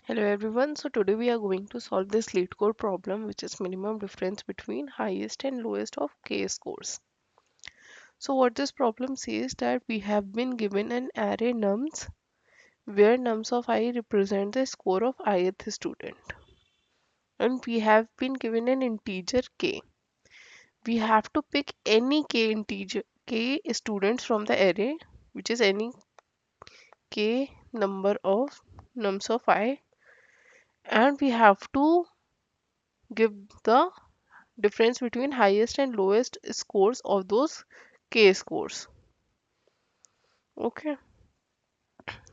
Hello everyone. So today we are going to solve this LeetCode problem, which is minimum difference between highest and lowest of k scores. So what this problem says that we have been given an array nums where nums of I represent the score of ith student, and we have been given an integer k. We have to pick any k students from the array, which is any k number of nums of I, and we have to give the difference between highest and lowest scores of those k scores. Okay,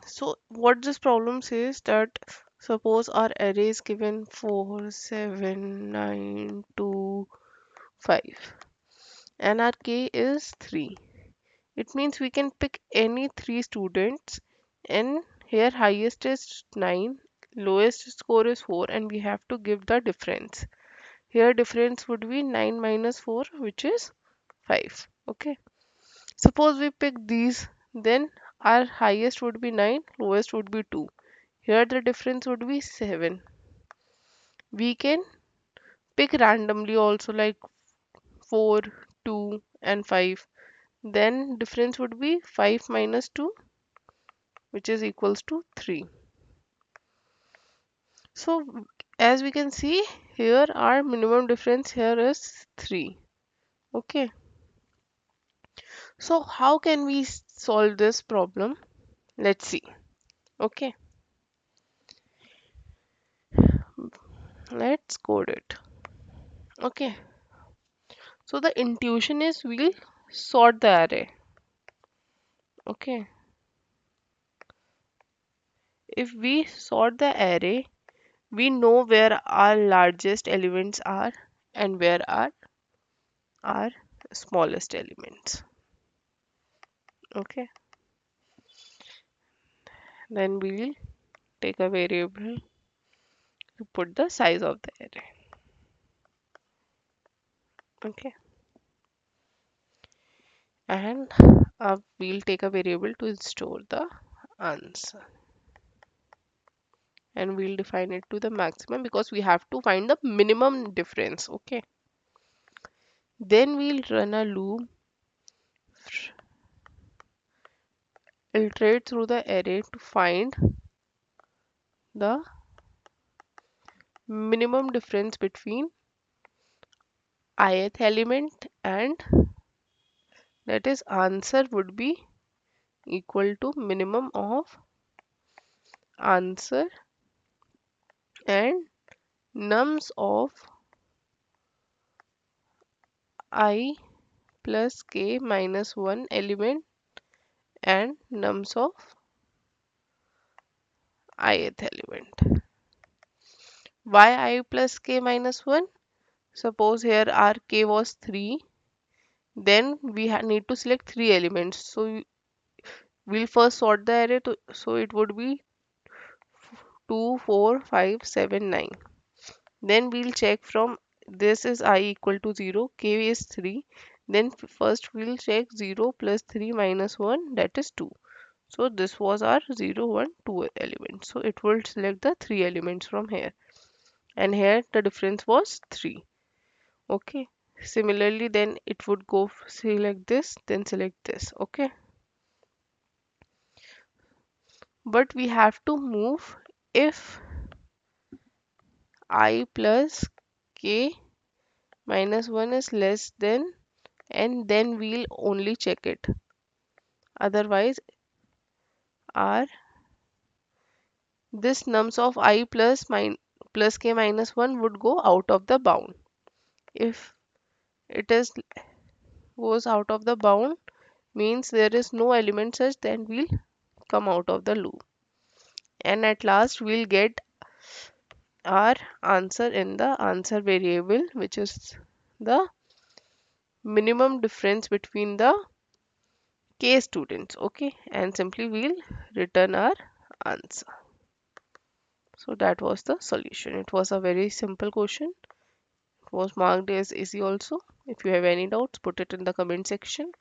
so what this problem says that suppose our array is given 4 7 9 2 5 and our k is 3. It means we can pick any three students, and here highest is 9, lowest score is 4, and we have to give the difference. Here difference would be 9 minus 4, which is 5. Okay, suppose we pick these, then our highest would be 9, lowest would be 2. Here the difference would be 7. We can pick randomly also, like 4, 2 and 5. Then difference would be 5 minus 2, which is equals to 3. So as we can see here, our minimum difference here is 3. Okay, so how can we solve this problem? Let's see. Okay, let's code it. Okay, so the intuition is we'll sort the array. Okay, if we sort the array, we know where our largest elements are and where are our smallest elements. Okay, then we'll take a variable to put the size of the array. Okay, and we'll take a variable to store the answer, and we'll define it to the maximum because we have to find the minimum difference. Okay, then we'll run a loop, iterate through the array to find the minimum difference between ith element, and that is answer would be equal to minimum of answer and nums of I plus k minus 1 element and nums of ith element. Why I plus k minus 1? Suppose here our k was 3, then we need to select 3 elements. So we'll first sort the array to, so it would be 2 4 5 7 9. Then we'll check from this is I equal to 0, k is 3. Then first we'll check 0 plus 3 minus 1, that is 2. So this was our 0 1 2 element, so it will select the 3 elements from here, and here the difference was 3. Okay, similarly then it would go select this, then select this. Okay, but we have to move if I plus k minus 1 is less than, and then we'll only check it. Otherwise our this nums of I plus k minus 1 would go out of the bound. If it is goes out of the bound, means there is no element such, then we'll come out of the loop, and at last we'll get our answer in the answer variable, which is the minimum difference between the k students. Okay, and simply we'll return our answer. So that was the solution. It was a very simple question. It was marked as easy also. If you have any doubts, put it in the comment section.